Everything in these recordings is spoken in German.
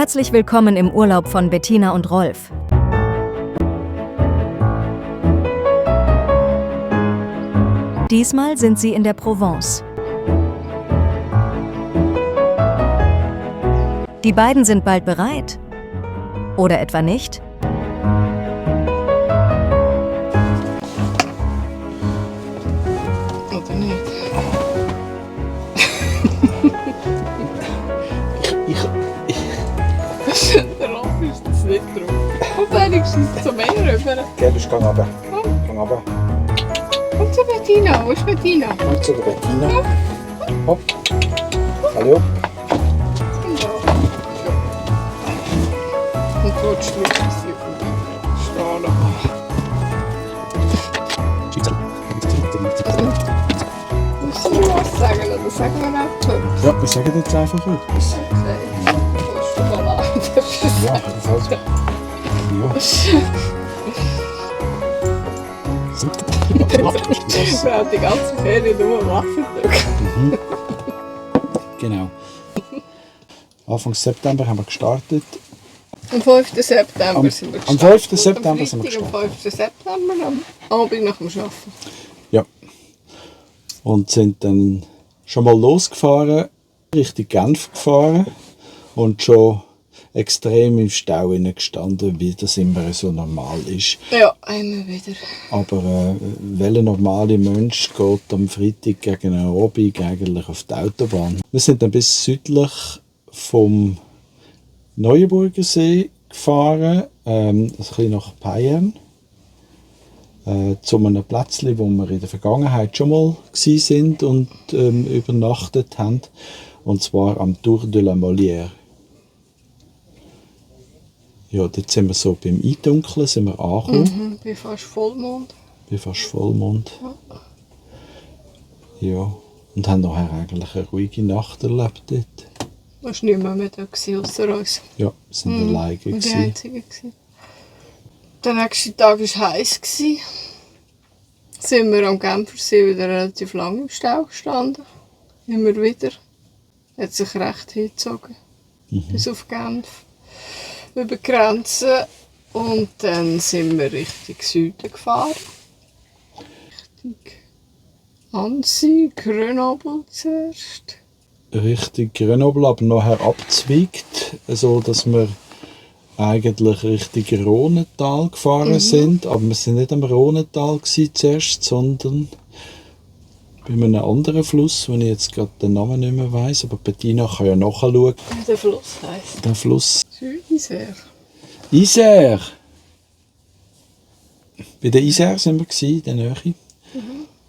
Herzlich willkommen im Urlaub von Bettina und Rolf. Diesmal sind sie in der Provence. Die beiden sind bald bereit. Oder etwa nicht? Oder nicht? Der Rolf ist jetzt nicht drauf. Und wenigstens zum Meer rüber. Gell, ich gehe runter. Geh runter. Und zu Bettina. Wo ist Bettina? Und zu der Bettina. Hopp. Hallo. Und dort steht sie auf dem Strahl. Musst du noch was sagen? Oder sagen wir auch etwas? Ja, wir sagen jetzt einfach etwas. Willst du mal an? Ja, das heißt. Wir haben die ganze Ferien nur Waffen drücken. Genau. Anfang September haben wir gestartet. Am 5. September sind wir Am gestartet. 5. September sind wir Am gestartet. 5. September am Abend nach dem Arbeiten. Ja. Und sind dann schon mal losgefahren, Richtung Genf gefahren und schon extrem im Stau gestanden, wie das immer so normal ist. Ja, immer wieder. Aber welcher normale Mensch geht am Freitag gegen einen Abend eigentlich auf die Autobahn? Wir sind dann bis südlich vom Neuenburger See gefahren, ein bisschen nach Payerne, zu einem Plätzchen, wo wir in der Vergangenheit schon mal waren und übernachtet haben, und zwar am Tour de la Molière. Ja, dort sind wir so beim Eindunkeln sind wir angekommen. Bei fast Vollmond. Bei fast Vollmond. Ja, und haben nachher eigentlich eine ruhige Nacht erlebt dort. Du warst nicht mehr da außer uns. Ja, wir sind alleine Und die gewesen. Einzigen. Der nächste Tag war heiß. Sind wir am Genfersee wieder relativ lange im Stau gestanden. Immer wieder. Hat sich recht hingezogen. Bis auf Genf. Über die Grenze. Und dann sind wir Richtung Süden gefahren. Richtung Annecy, Grenoble zuerst. Richtung Grenoble, aber nachher abzweigt, so dass wir eigentlich Richtung Rhônetal gefahren sind. Aber wir sind nicht am Rhônetal zuerst, sondern bei einem anderen Fluss, wo ich jetzt gerade den Namen nicht mehr weiss. Aber Bettina kann ja nachschauen. Wie der Fluss heisst. Der Fluss Isère. Isère. Bei der Isère sind wir in der Nähe.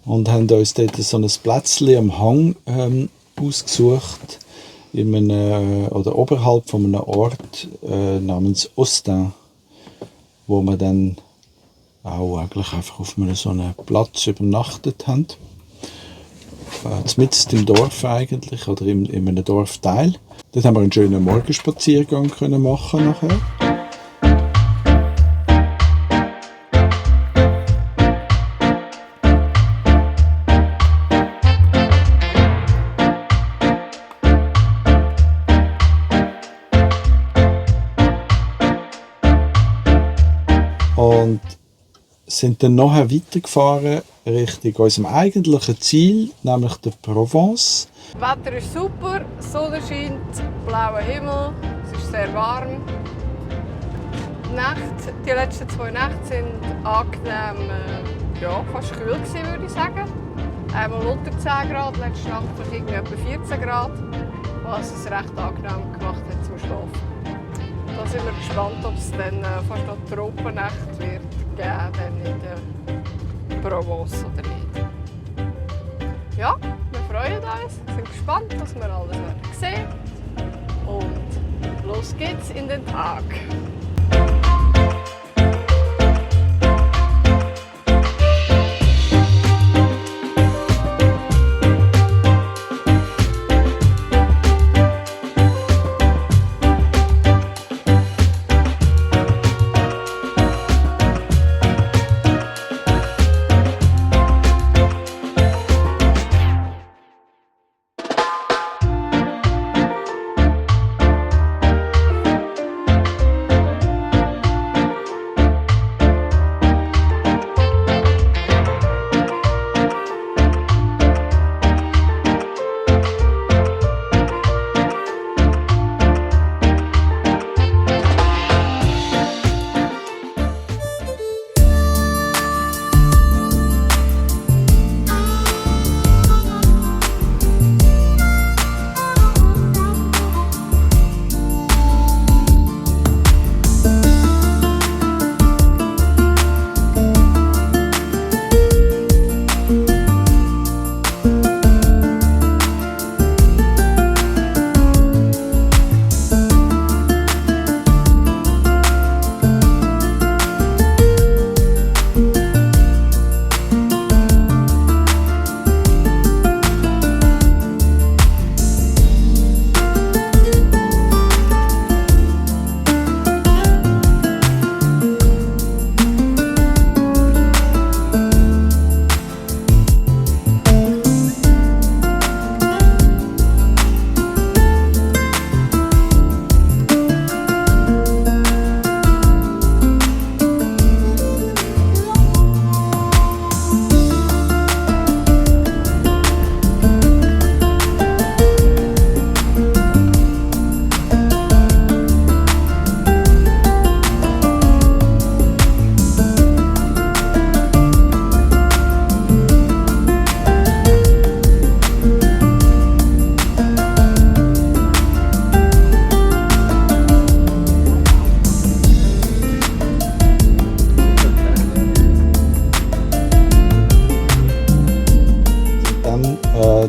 Und haben uns dort so ein Plätzchen am Hang ausgesucht, oder oberhalb von einem Ort namens Ostin, wo wir dann auch eigentlich einfach auf so einem Platz übernachtet haben. Mitten im Dorf eigentlich, oder in einem Dorfteil. Dort haben wir einen schönen Morgenspaziergang können machen nachher. Und sind dann nachher weitergefahren Richtung unserem eigentlichen Ziel, nämlich der Provence. Das Wetter ist super, die Sonne scheint, blauer Himmel, es ist sehr warm. Die letzten 2 Nächte sind angenehm, fast kühl gewesen, würde ich sagen. Einmal unter 10 Grad, letzte Nacht irgendwie etwa 14 Grad, was es recht angenehm gemacht hat zum Schlafen. Da sind wir gespannt, ob es dann fast noch Tropennächte wird geben dann in der Provence oder nicht. Ja, wir freuen uns, sind gespannt, was wir alles werden sehen. Und los geht's in den Tag.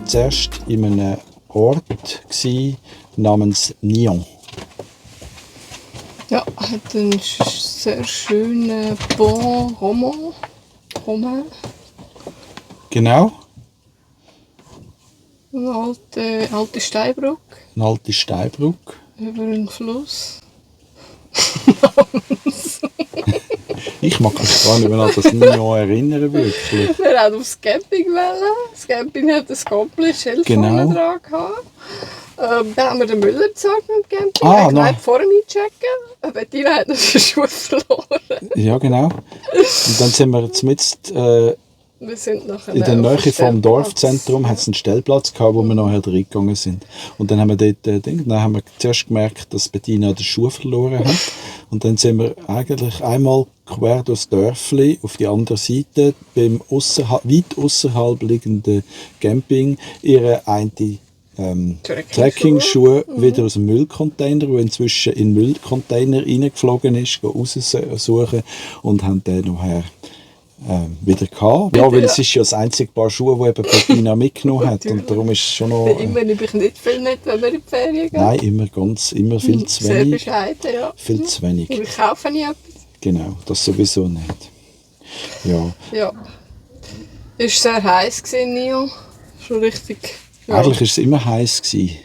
zuerst in einem Ort namens Nyon. Ja, hat einen sehr schönen Bon Roman. Genau, Eine alte Steinbrücke eine alte Steinbrücke. über einen Fluss. Ich mag mich gar nicht mehr an das Nyon erinnern, wirklich. Wir haben aufs Camping wollen. Das Camping hat ein Goblin-Schild Genau. vorne dran gehabt. Dann haben wir den Müller gezeigt mit dem Camping. Ah, Er hat noch. gesagt, vor ihm einchecken. Bettina hat noch den Schuh verloren. Ja, genau. Und dann sind wir jetzt Wir sind nachher in der auf Nähe dem vom Stellplatz. Dorfzentrum hat es einen Stellplatz gehabt, wo wir nachher reingegangen sind. Und dann haben wir dort dann haben wir zuerst gemerkt, dass Bettina den Schuh verloren hat. Und dann sind wir eigentlich einmal quer durchs Dörfli auf die andere Seite beim weit außerhalb liegenden Camping ihre eine Trekking-Schuhe wieder aus dem Müllcontainer, der inzwischen in den Müllcontainer reingeflogen ist, raussuchen und haben den nachher wieder gehabt. Ja, weil es ist ja das einzige Paar Schuhe, die eben Bettina mitgenommen hat. Und darum ist es schon noch... Immer nehme ich nicht viel mit, wenn wir in die Ferien gehen. Nein, immer viel zu Sehr wenig. bescheiden, ja. Viel zu wenig. Und ich kaufe nie etwas. Genau, das sowieso nicht. Ja, Ja. Es war sehr heiß in Nyon. Schon richtig... Ja. eigentlich war es immer heiß gewesen,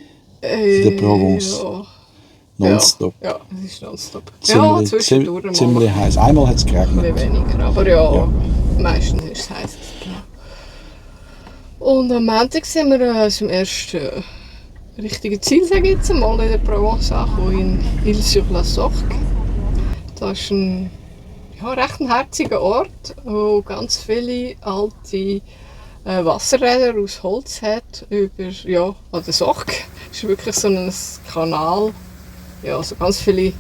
in der Provence. Ja. Nonstop. Ja, es ist nonstop. Ja, zwischendurch mal. Ziemlich heiß. Einmal hat es Ein geregnet. bisschen weniger, aber ja, Ja. meistens ist es heiß. Und am Montag sind wir zum ersten richtigen Ziel, sage ich jetzt mal, in der Provence angekommen, in Ile-sur-la-Sorgue. Das ist ein recht ein herziger Ort, wo ganz viele alte Wasserräder aus Holz hat, an der Sorgue. Es ist wirklich so ein Kanal, ja, so ganz viele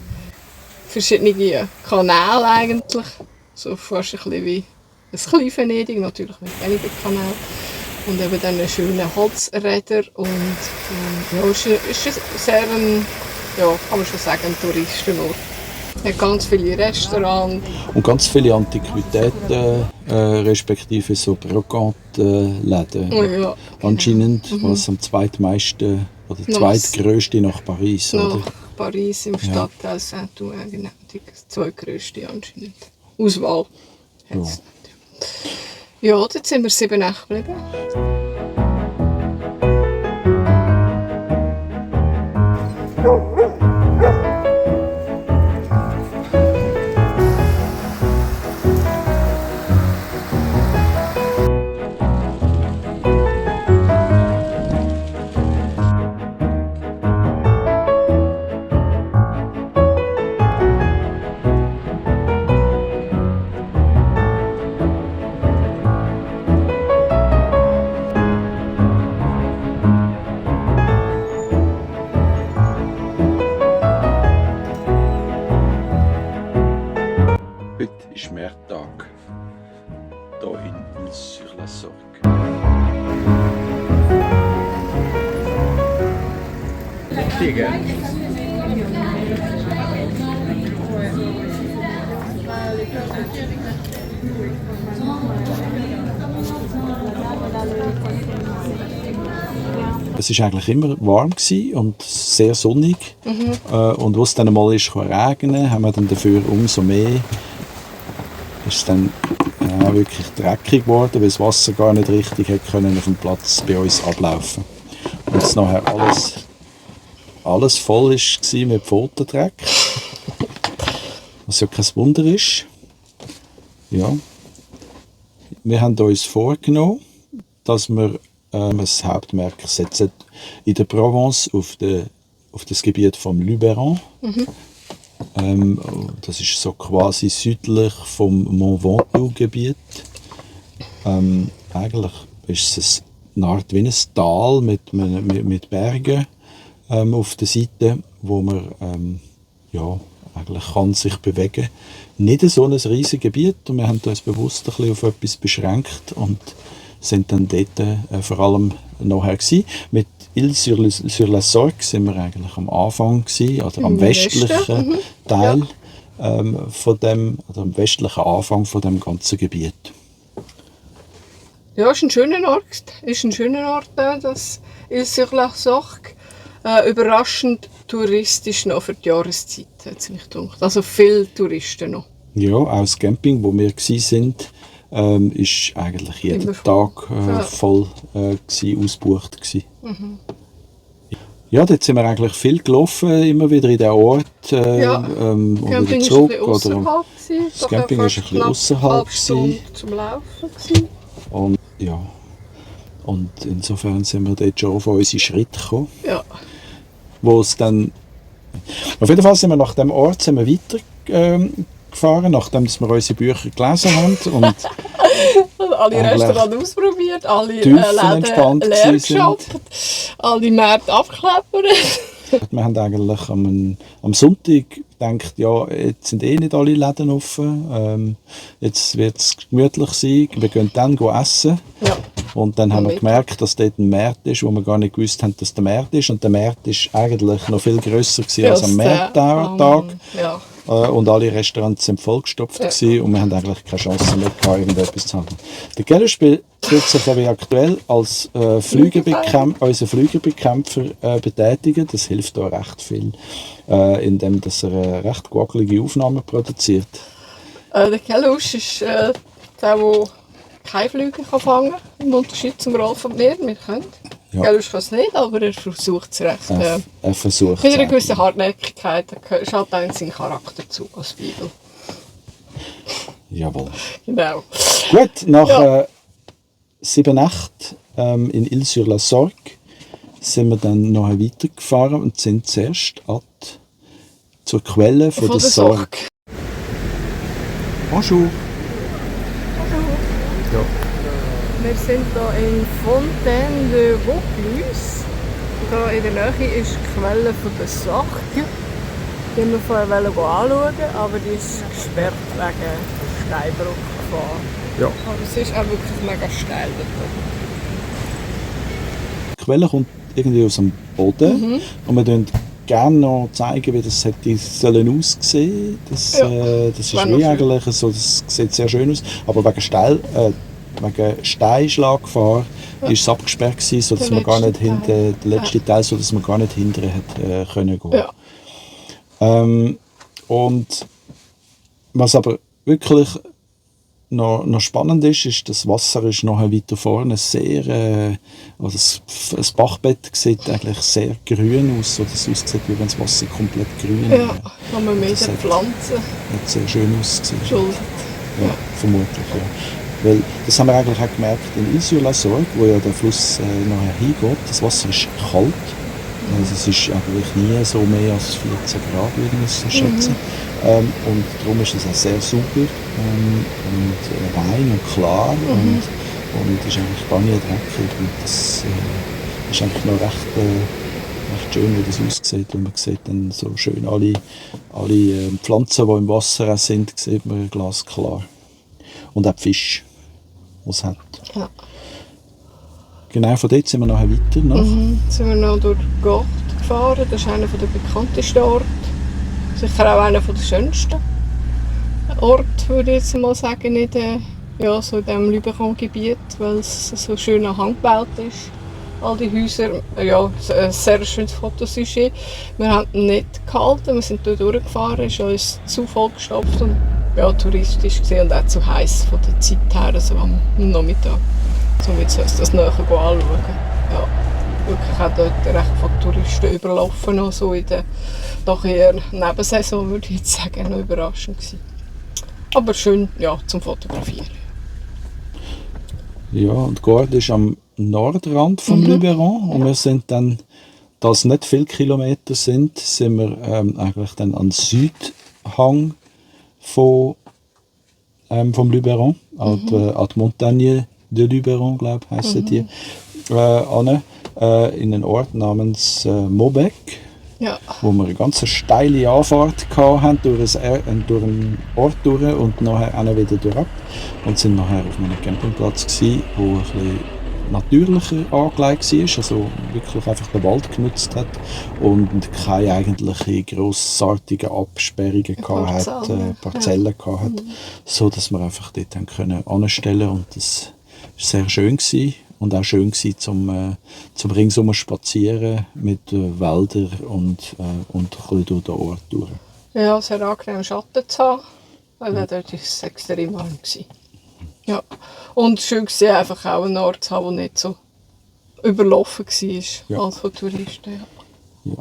verschiedene Kanäle eigentlich. So fast ein bisschen wie ein Kleinvenedig, natürlich mit weniger Kanälen. Und eben dann schöne Holzräder und ja, ist ein sehr kann man schon sagen, ein Touristenort. Es hat ganz viele Restaurants. Und ganz viele Antiquitäten, respektive so Brocante-Läden. Ja, Anscheinend, was am zweitmeisten oder zweitgrößte nach Paris, oder? nach Paris im Stadtteil Saint-Ouen, genau, die zweitgrößte anscheinend. Auswahl. hat's. Ja, dort sind wir 7 Nächte geblieben. Heute ist Märztag, hier in Ile-sur-la-Sorgue. Es war eigentlich immer warm und sehr sonnig. Und als es dann mal regnen haben wir dann dafür umso mehr ist es dann wirklich dreckig geworden, weil das Wasser gar nicht richtig hat können auf dem Platz bei uns ablaufen. Und es nachher alles voll war mit Pfotendreck. Was ja kein Wunder ist. Ja. Wir haben uns vorgenommen, dass wir das Hauptmerk setzen in der Provence auf das Gebiet vom Luberon. Das ist so quasi südlich vom Mont Ventoux-Gebiet. Eigentlich ist es eine Art wie ein Tal mit Bergen auf der Seite, wo man eigentlich kann sich bewegen. Nicht so ein riesiges Gebiet und wir haben uns bewusst ein bisschen auf etwas beschränkt und sind dann dort vor allem nachher gewesen. Mit Ile-sur-la-Sorgue sind wir eigentlich am Anfang gewesen, oder am westlichen Teil von dem, oder am westlichen Anfang von dem ganzen Gebiet. Ja, ist ein schöner Ort. Ist ein schöner Ort, das Île-sur-la-Sorgue. Überraschend touristisch noch für die Jahreszeit, hat es mich gedacht. Also viele Touristen noch. Ja, auch das Camping, wo wir waren, ist eigentlich jeden Immer Tag voll ausgebucht gewesen. Ja, dort sind wir eigentlich viel gelaufen, immer wieder in den Ort und Camping wieder ist zurück. ein bisschen außerhalb. Das Camping war ein bisschen außerhalb. Zum Laufen gewesen. Und ja, und insofern sind wir dort schon auf unsere Schritte gekommen. Ja. Wo es dann, auf jeden Fall sind wir nach dem Ort weiter gefahren, nachdem wir unsere Bücher gelesen haben und Alle Restaurants ausprobiert, alle tiefenentspannt Läden leer gewesen geshoppt, alle Märkte abgeklappert. wir haben eigentlich am Sonntag gedacht, ja, jetzt sind eh nicht alle Läden offen, jetzt wird es gemütlich sein, wir gehen dann essen. Ja. Und dann haben wir gemerkt, dass dort ein Markt ist, wo wir gar nicht gewusst haben, dass der Markt ist. Und der Markt war eigentlich noch viel grösser als am Markttag. Ja. Und alle Restaurants waren vollgestopft gewesen, und wir haben eigentlich keine Chance mehr gehabt, irgendetwas zu haben. Der Keller spielt sich aber aktuell als unser Flügerbekämpfer betätigen. Das hilft auch recht viel, indem dass er recht guagelige Aufnahmen produziert. Der Kelusch ist der, der keine Flüge fangen kann, im Unterschied zum Rolf und mir. Wir können. Ja. Kelusch kann es nicht, aber er versucht es recht. Er versucht Mit einer gewissen Hartnäckigkeit. Er ist halt eigentlich sein Charakterzug als Bibel. Jawohl. Genau. Gut, nach 7 Nächten in Île-sur-la-Sorgue sind wir dann noch weitergefahren und sind zuerst zur Quelle von der Sorgue. Bonjour. Ja. Wir sind hier in Fontaine de Vaucluse. Hier in der Nähe ist die Quelle von der Sorgue. Die wollten wir vorher anschauen, aber die ist gesperrt wegen Steinbruchgefahr. Ja. Aber es ist auch wirklich mega steil dort. Die Quelle kommt irgendwie aus dem Boden und wir würden gerne noch zeigen, wie das hätte sollen aussehen. Das ist wie eigentlich so, das sieht sehr schön aus, aber wegen Steinschlaggefahr ist es abgesperrt gewesen, sodass man gar nicht der letzte Teil, sodass man gar nicht hinterher hätte können gehen. Ja. Und was aber wirklich noch spannend ist, das Wasser ist noch weiter vorne sehr, also das Bachbett sieht eigentlich sehr grün aus, so dass es aussieht, wie wenn das Wasser komplett grün wäre. Ja, kann man mehr Pflanzen. Hat sehr schön ausgesehen. Schuld. Ja, vermutlich, ja. Weil, das haben wir eigentlich auch gemerkt in Île-sur-la-Sorgue, wo ja der Fluss nachher hingeht. Das Wasser ist kalt. Also es ist eigentlich nie so mehr als 14 Grad, würde ich so schätzen. Und darum ist es auch sehr sauber und rein und klar und ist eigentlich gar nicht dreckig. Und das ist eigentlich noch recht schön, wie das aussieht. Und man sieht dann so schön alle Pflanzen, die im Wasser sind, sieht man glasklar. Und auch die Fische, die es hat. Ja. Genau, von dort sind wir nachher weiter. Sind wir noch durch Gordes gefahren. Das ist einer der bekanntesten Orte. Sicher auch einer der schönsten Orte, würde ich jetzt mal sagen, in diesem Luberon-Gebiet, weil es so ein schöner Hang gebaut ist. All die Häuser, ja, ein sehr schönes Fotosujet. Wir haben nicht gehalten, wir sind dort durchgefahren, es ist uns zu vollgestopft und touristisch gesehen und auch zu heiß von der Zeit her, also am Nachmittag. Somit soll es das näher anschauen. Ja, wirklich auch dort recht von Touristen überlaufen, noch so in der doch eher Nebensaison, würde ich jetzt sagen, noch überraschend gewesen. Aber schön, ja, zum Fotografieren. Ja, und Gordes ist am Nordrand vom Luberon und wir sind dann, da es nicht viele Kilometer sind wir eigentlich dann am Südhang vom Luberon, an die Montagne de Luberon, glaube ich, heissen die, in einen Ort namens Maubec, wo wir eine ganz steile Anfahrt hatten, durch einen Ort durch und nachher auch wieder durch. Und sind nachher auf einem Campingplatz gewesen, wo ein bisschen natürlicher angelegt war, also wirklich einfach den Wald genutzt hat und keine eigentliche grossartigen Absperrungen Parzellen hatte, so dass wir einfach dort anstellen und das sehr schön gewesen. Und auch schön gewesen, zum ringsum spazieren mit Wäldern und ein bisschen durch den Ort durch. Ja, sehr angenehm Schatten zu haben, weil dort war es extrem warm. Ja. Und schön war einfach auch einen Ort zu haben, der nicht so überlaufen war als von Touristen. Ja. Ja.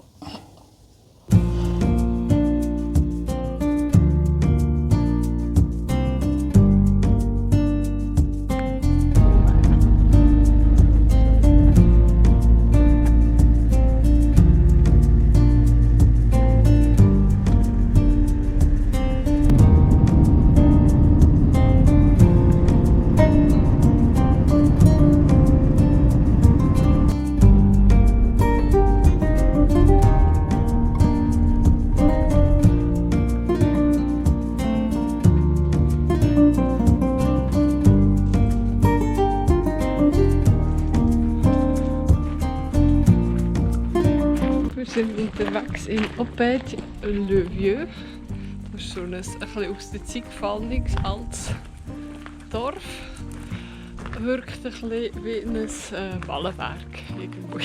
Wir sind unterwegs in Opeth-le-Vieux. Das ist so ein bisschen aus der Zeit gefallenes altes Dorf. Wirkt ein bisschen wie ein Wallenberg irgendwo.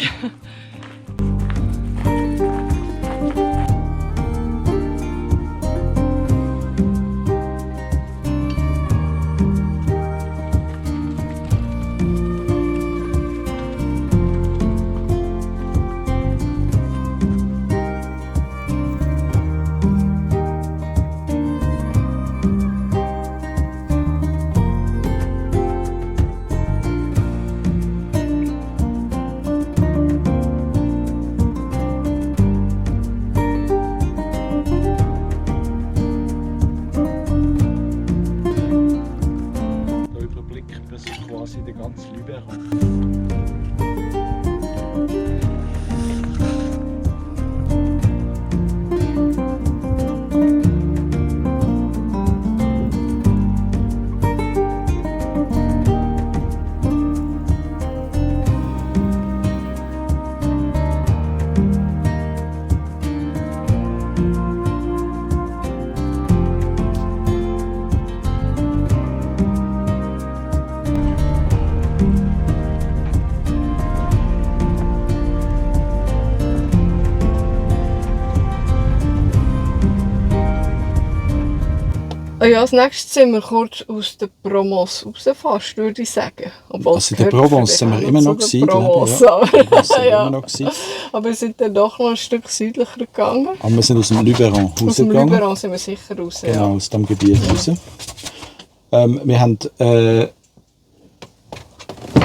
Quasi den ganzen Luberon. Ja, als nächstes sind wir kurz aus der Provence raus, fast, würde ich sagen. Obwohl Also in der Provence sind wir immer noch gewesen, Provence, ja. Aber wir sind dann doch noch ein Stück südlicher gegangen. Aber wir sind aus dem Luberon Aus dem rausgegangen. Luberon sind wir sicher raus, Genau, ja. aus dem Gebiet raus. Wir haben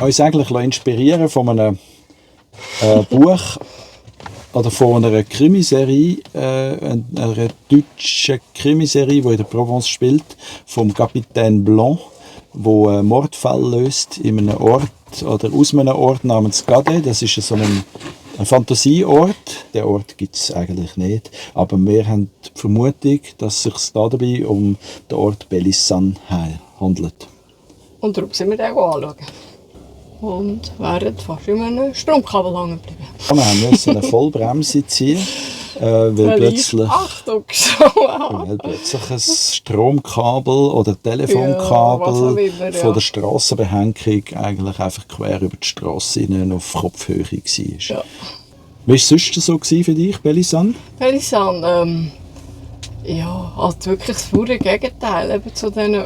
uns eigentlich inspirieren von einem Buch oder von einer Krimiserie, einer deutschen Krimiserie, die in der Provence spielt, vom Kapitän Blanc, wo einen Mordfall löst in einem Ort oder aus einem Ort namens Gade. Das ist so ein Fantasieort. Den Ort gibt es eigentlich nicht. Aber wir haben die Vermutung, dass es sich dabei um den Ort Belissan handelt. Und darum sind wir den anschauen. Und wären fast in einem Stromkabel hängen geblieben. Wir mussten eine Vollbremse ziehen, weil plötzlich ein Stromkabel oder Telefonkabel von der Strassenbehängung eigentlich einfach quer über die Strasse hinein auf Kopfhöhe war. Ja. Wie war es sonst so für dich, Belissan? Belissan, ja, also wirklich das pure Gegenteil eben zu diesen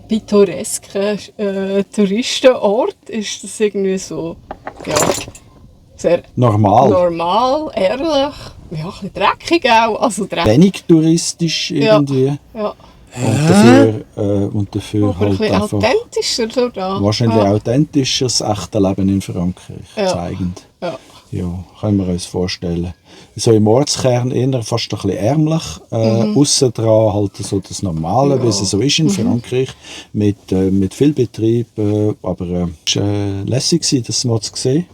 pittoresken Touristenort ist das irgendwie so, ja, sehr normal, ehrlich, ja, ein bisschen dreckig auch. Also wenig touristisch irgendwie. Ja. Und dafür aber halt ein einfach authentischer so da. wahrscheinlich authentischer das echte Leben in Frankreich zeigend. Ja. Ja, können wir uns vorstellen. So im Ortskern eher fast ein bisschen ärmlich, aussen dran halt so das Normale, wie es so ist in Frankreich, mit viel Betrieb, aber es war lässig, das mal zu sehen,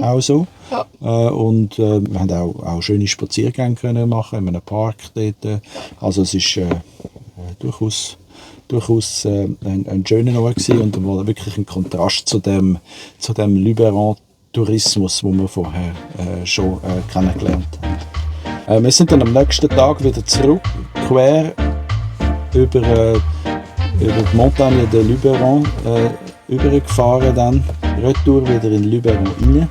auch so. Ja. Und wir haben auch schöne Spaziergänge können machen in einem Park dort. Also es ist durchaus ein schöner Ort gewesen und war wirklich ein Kontrast zu dem Luberon Tourismus, den wir vorher schon kennengelernt haben. Wir sind dann am nächsten Tag wieder zurück, quer über die Montagne de Luberon übergefahren dann, retour wieder in Lübero rein.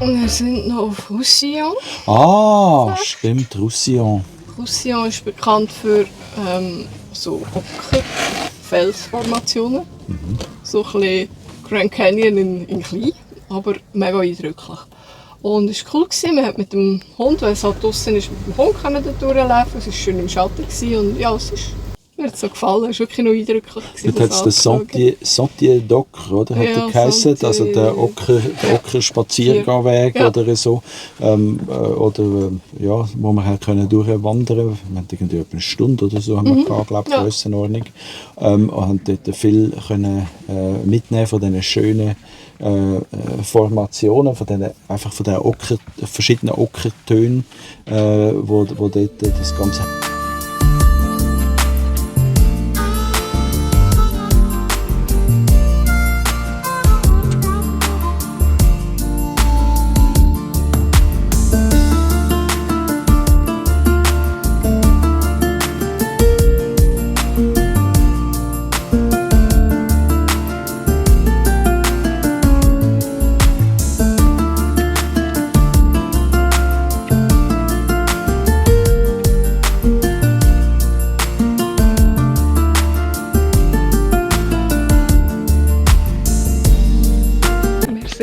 Und wir sind noch auf Roussillon. Ah, stimmt, Roussillon. Roussillon ist bekannt für so Felsformationen. So ein bisschen Grand Canyon in klein, aber mega eindrücklich. Und es war cool, man hat mit dem Hund, weil es halt draussen ist, mit dem Hund da durchlaufen. Es war schön im Schatten und ja, mir hat es so gefallen, es war wirklich noch eindrücklich. Dort hat es den Sentier d'Ocre, oder? Hat er geheißen? Also der Ocre-Spaziergehweg oder so. Ja, wo man halt durchwandern konnte. Wir hatten irgendwie etwa eine Stunde oder so, haben wir gehabt, glaube ich, Grössenordnung. Und haben dort viel mitnehmen von diesen schönen Formationen, von den verschiedenen Ockertönen, wo dort das Ganze.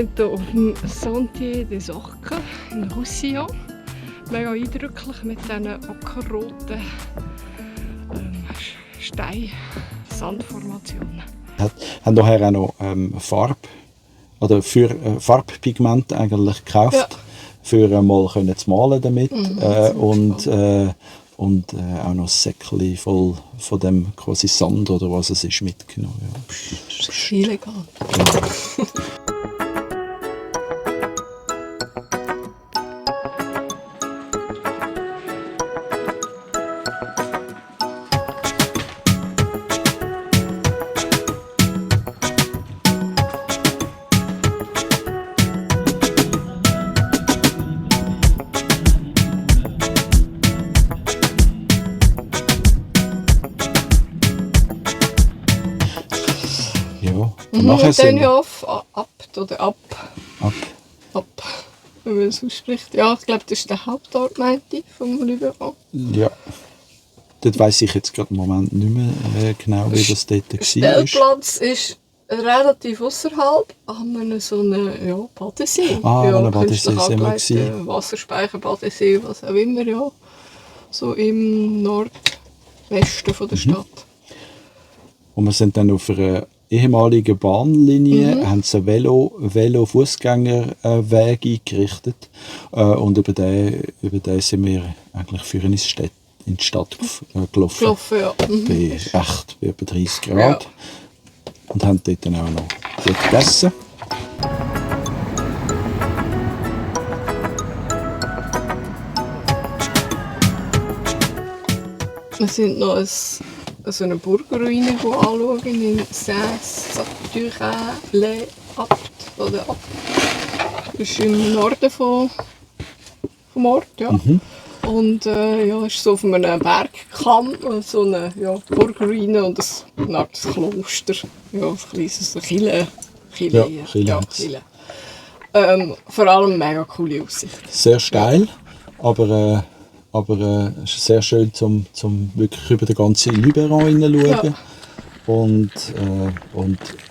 Wir sind hier auf dem Sentier des Ocres in Roussillon. Mega eindrücklich mit diesen ockerroten Stein-Sandformationen. Wir haben daher auch noch Farbpigment eigentlich gekauft, für mal zu malen damit. Und auch noch ein Säckchen voll von dem quasi Sand oder was es ist mitgenommen. Ja. Das ist illegal. Ja. Und nachher sind wir ab, wenn man es ausspricht. Ja, ich glaube, das ist der Hauptort, meinte ich, vom Lübero. Ja. Dort weiss ich jetzt gerade im Moment nicht mehr genau, wie das dort war. Der Stellplatz ist relativ außerhalb an so einem Badesee. An einem Badesee künstlich sind wir angelegten Wasserspeicher, Badesee, was auch immer, ja. So im Nordwesten von der Stadt. Und wir sind dann auf einer ehemaligen Bahnlinie, haben sie einen Velo-Fußgängerweg eingerichtet. Und über den sind wir eigentlich für in die Stadt gelaufen. Ja. Bei etwa 30 Grad. Ja. Und haben dort dann auch noch gut gegessen. Wir sind noch eine Burgerruine anschauen in Saint-Saturin-les-Abt. Das ist im Norden vom Ort. Ja. Und ist so auf einem Bergkamm, so eine Burgruine und eine Art Kloster. Ja, ein kleines Kirche. Vor allem mega coole Aussicht. Sehr steil, aber es ist sehr schön, zum wirklich über den ganzen Luberon hineinzuschauen. Ja. Und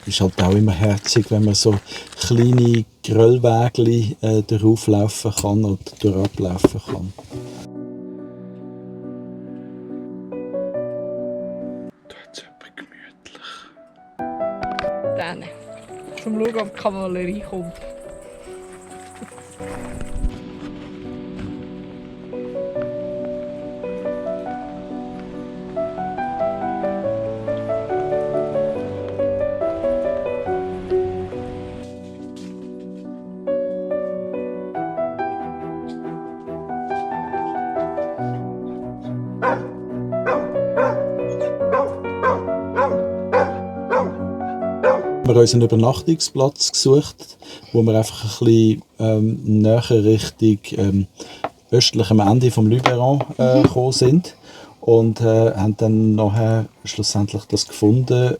ist halt auch immer herzig, wenn man so kleine Gröllwägli durchlaufen kann oder durchablaufen kann. Da hat es jemand gemütlich. Dann, zum Schauen, ob die Kavallerie kommt. Wir haben uns einen Übernachtungsplatz gesucht, wo wir einfach ein bisschen näher Richtung östlichem Ende vom Luberon gekommen sind. Und haben dann nachher schlussendlich das gefunden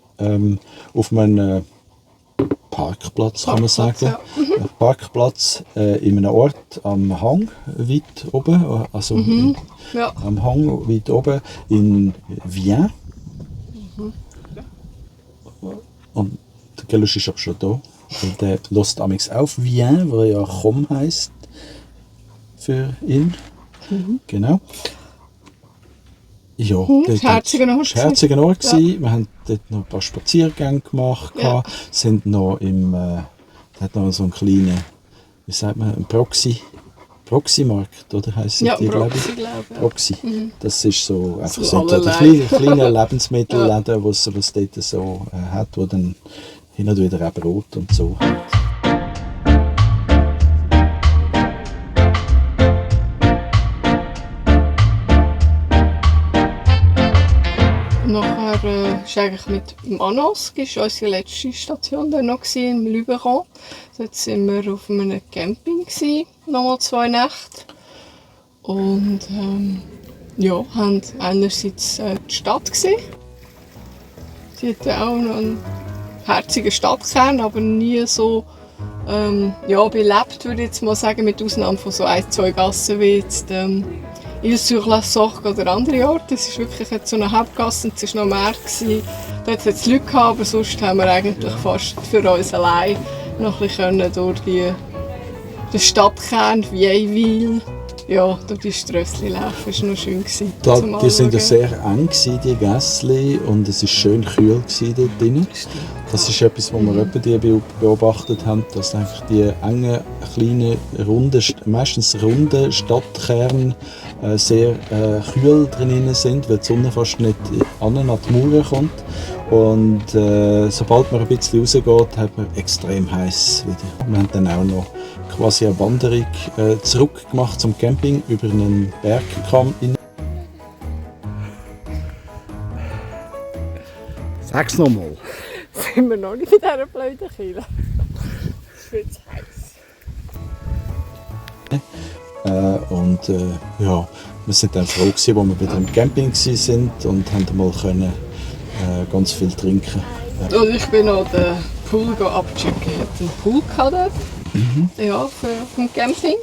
auf einem Parkplatz, kann man sagen. Ja. Parkplatz in einem Ort am Hang weit oben, also am Hang weit oben in Vienne. Und der Gelusch ist auch schon da. Und der lässt amigs auf Vienne, weil ja Chom heisst für ihn. Genau. Ja, das war ein herziger Ort. Ja. Wir haben dort noch ein paar Spaziergänge gemacht. Ja. Sind noch hat noch so einen kleinen, wie sagt man, einen Proxy-Markt, oder heisst ja, die, glaube ich? Proxy. Das ist so einfach so ein kleiner Lebensmittelladen, was dort so hat, wo dann hin und wieder auch Brot und so hat. Nachher ist eigentlich mit Manosque, ist unsere letzte Station dann noch im Luberon. Dort waren wir auf einem Camping, nochmal 2 Nächte. Und haben einerseits die Stadt gesehen. Die hatte auch noch einen herzigen Stadtkern, aber nie so belebt, würde ich jetzt mal sagen, mit Ausnahme von so 1-2 Gassen wie jetzt Ile-sur-la-Sorgue oder andere Orte. Es ist wirklich jetzt so eine Hauptgasse und es war noch mehr. Da hat es Leute gehabt, aber sonst haben wir eigentlich fast für uns allein noch ein bisschen durch den Stadtkern, Vieilleville, durch die Strössli laufen. Das war noch schön. Die sind ja sehr eng, die Gässli, und es war schön kühl dort drin. Das ist etwas, was wir beobachtet haben, dass eigentlich die engen, kleinen, meistens runden Stadtkerne sehr kühl drin sind, weil die Sonne fast nicht an die Mauern kommt. Und sobald man ein bisschen rausgeht, hat man extrem heiß wieder. Wir haben dann auch noch quasi eine Wanderung zurück gemacht zum Camping über einen Bergkamm. Sag's nochmal. Sind wir noch nicht in dieser blöden Kille? Es wird zu heiß. Wir sind dann froh gewesen, als wir wieder im Camping waren und haben mal können, ganz viel trinken. Und ich bin noch den Pool abchecken. Ich hatte einen Pool dort, für den Camping.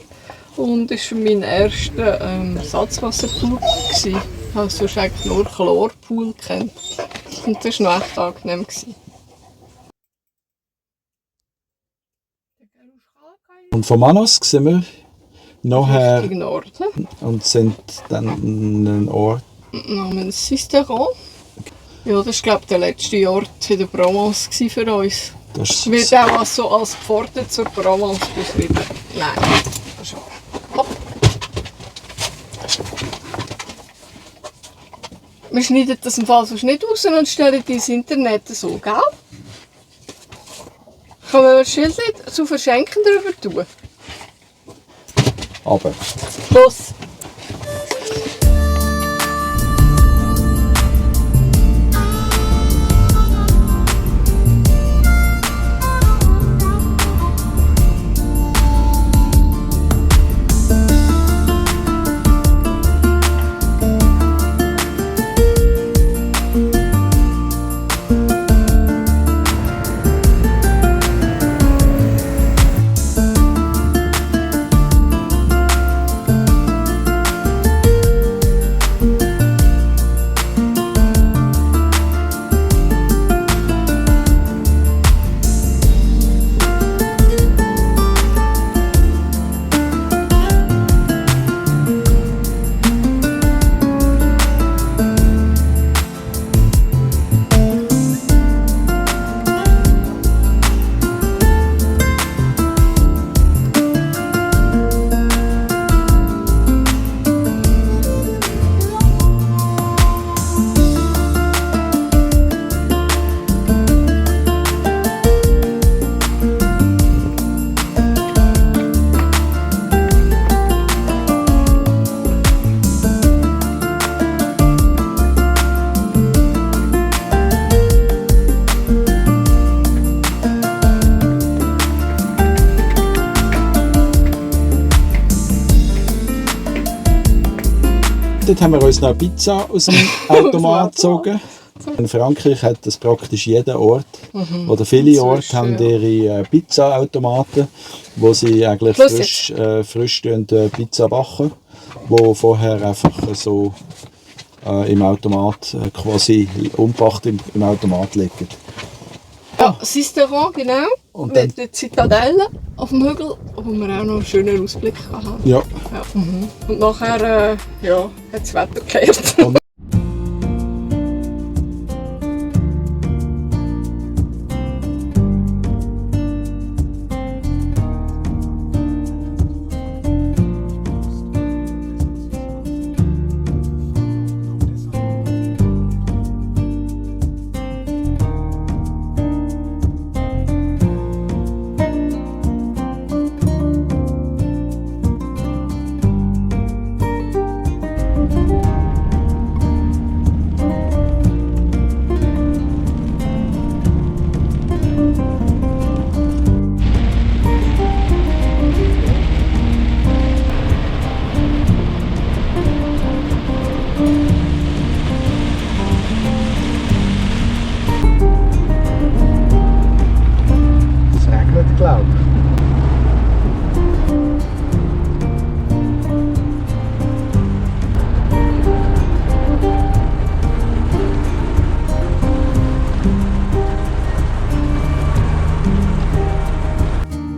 Und das war mein erster Salzwasserpool. Ich habe sonst eigentlich nur Chlorpool gekannt. Und das war noch echt angenehm. Und von Manos sehen wir nachher Richtung Norden. und sind dann an einem Ort. Namens Sisteron. Ja, das war, glaube ich, der letzte Ort in der Provence für uns. Das Wird auch so als Pforte zur Provence beschrieben. Nein, das ist hopp. Wir schneiden das im Fall sonst nicht raus und stellen ins Internet so, gell? Kann man ein Schild zu verschenken drüber tun? aber. Los! Dort haben wir uns noch eine Pizza aus dem Automat gezogen. In Frankreich hat das praktisch jeder Ort, oder viele Orte haben ihre Pizza-Automaten, wo sie eigentlich frisch Pizza backen, wo vorher einfach so im Automat quasi unpacht im Automat liegen. Ja, Sisteron, genau. Und Mit der Zitadelle auf dem Hügel, wo wir auch noch einen schönen Ausblick haben. Ja. Ja. Und nachher hat das Wetter gekehrt. Es regnet, glaube ich.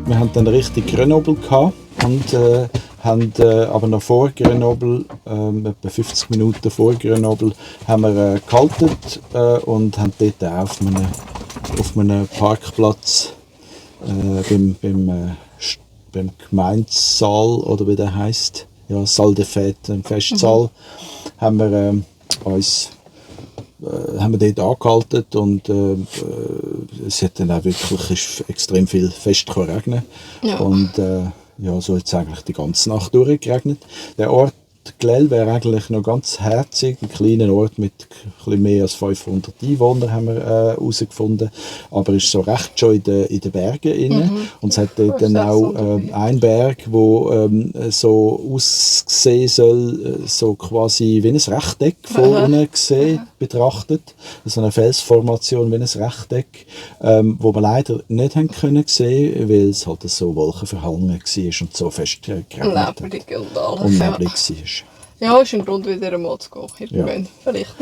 Wir hatten dann richtig Grenoble gehabt und haben aber noch vor Grenoble, etwa 50 Minuten vor Grenoble, haben wir gehalten und haben dort auch auf einem Parkplatz beim Gemeindesaal oder wie der heisst, ja, Salle des Fêtes, im Festsaal, haben wir dort angehalten und es hat dann auch wirklich extrem viel fest regnen. Ja. Und ja, so hat es eigentlich die ganze Nacht durchgeregnet. Der Ort Glel wäre eigentlich noch ganz herzig, ein kleiner Ort mit ein bisschen mehr als 500 Einwohnern haben wir herausgefunden, aber ist so recht schon in den Bergen inne. Und es hat dort dann auch einen Berg, wo so aussehen soll, so quasi wie ein Rechteck vorne gesehen, betrachtet, so eine Felsformation wie ein Rechteck, wo wir leider nicht haben können sehen, weil es halt so wolkenverhangen war und so fest geregnet hat Neblig und alles. und neblig war. Ja, ist ein Grund, wieder einmal zu gehen. Irgendwann, vielleicht.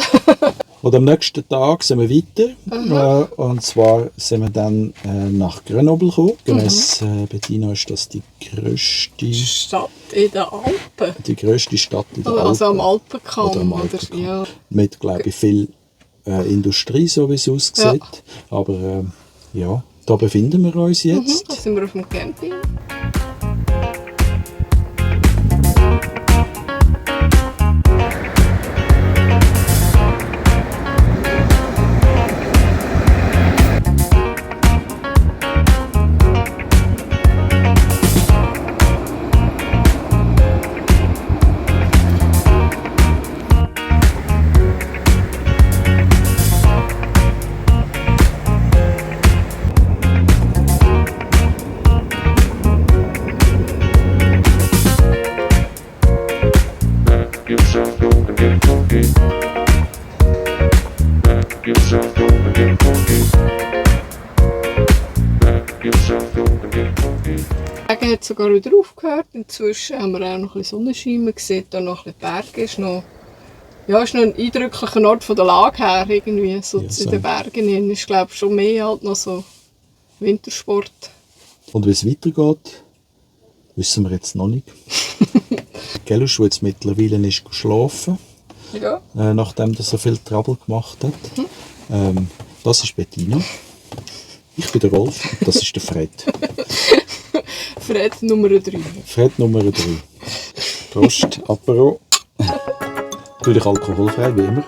Oder am nächsten Tag sind wir weiter. Und zwar sind wir dann nach Grenoble gekommen. Gemäss Bettina ist das die grösste Stadt in den Alpen. Die grösste Stadt in den Alpen. Also am Alpenkamm. Oder am Alpenkamm. Ja. Mit, glaube ich, viel Industrie, so wie es aussieht. Ja. Aber ja, da befinden wir uns jetzt. Da sind wir auf dem Camping. Der Regen hat sogar wieder aufgehört. Inzwischen haben wir auch noch ein bisschen Sonnenschein. Man sieht hier noch ein bisschen Berge. Ist noch ein eindrücklicher Ort von der Lage her. Irgendwie, so ja, in den Bergen. Ist, glaube ich, schon mehr halt noch so Wintersport. Und wie es weitergeht, wissen wir jetzt noch nicht. Gelusch, der jetzt mittlerweile ist geschlafen, ja. Nachdem er so viel Trouble gemacht hat. Das ist Bettina. Ich bin der Rolf und das ist der Fred. Fred Nummer 3. Fred Nummer 3. Prost, Apero. Natürlich alkoholfrei, wie immer.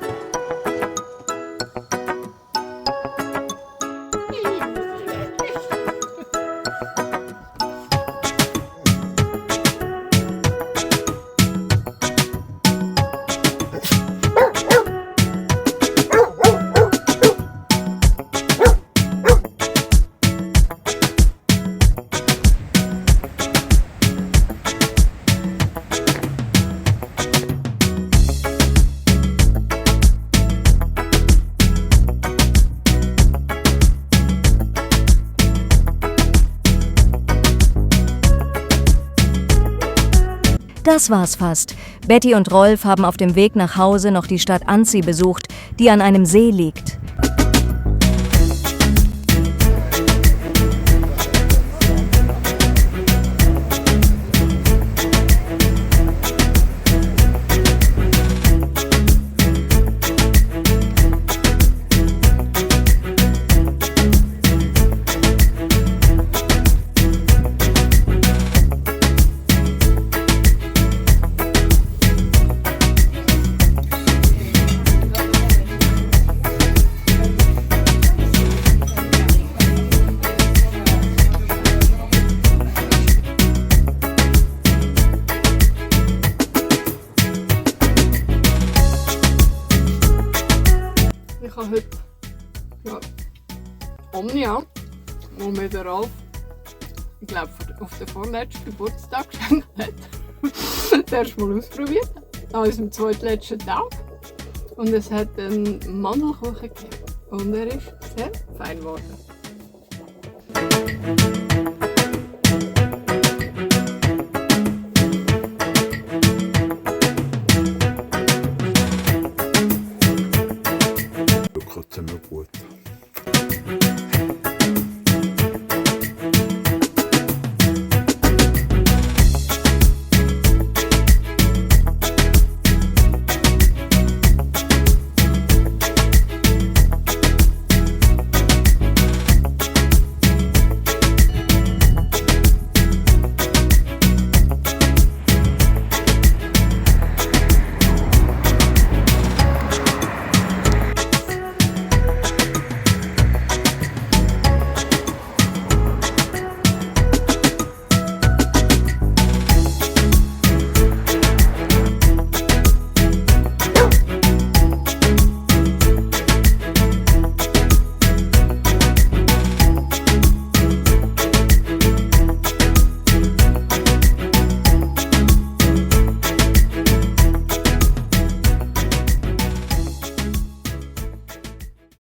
Das war's fast. Betty und Rolf haben auf dem Weg nach Hause noch die Stadt Annecy besucht, die an einem See liegt. Ich habe heute Omnia, wo mir der Ralf, ich glaube, auf den vorletzten Geburtstag geschenkt hat. Das erste Mal ausprobiert. An unserem zweitletzten Tag. Und es hat einen Mandelkuchen gegeben. Und er ist sehr fein geworden.